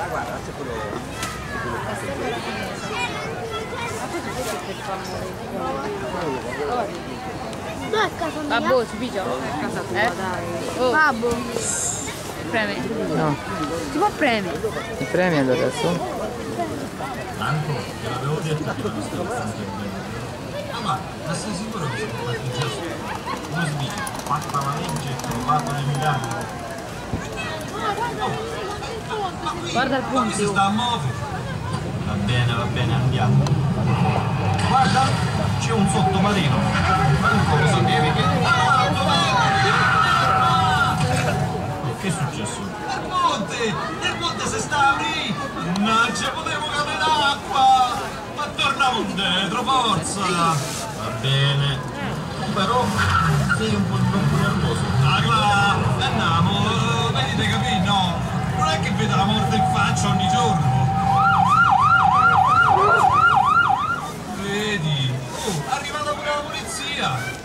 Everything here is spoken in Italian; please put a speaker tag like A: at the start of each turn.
A: guarda, c'è quello.
B: Dove è casa mia?
C: Babbo, si piglia?
B: È casa tua, dai.
C: Oh.
B: Babbo.
C: Preme.
D: No,
C: Si può preme?
D: ti premi allora adesso?
E: Tanto, te l'avevo detto che non stavo facendo bene. Ma sei sicuro che sono fatti giusto? Come si dice? Fatta la legge, trovato l'emiliano.
C: Guarda il
E: Ma qui si
C: punto.
E: sta a muovere. Va bene, andiamo. Guarda, c'è un sottomarino. Ma tu come sapevi che... Che è successo? Nel ponte si sta a aprire! Non ci potevo cadere l'acqua! Ma torniamo indietro, forza! Va bene. Però sei un po' nervoso. Ah, andiamo, vedete capì? No, non è che vedo la morte in faccia ogni giorno. Vedi? Oh, è arrivata pure la polizia!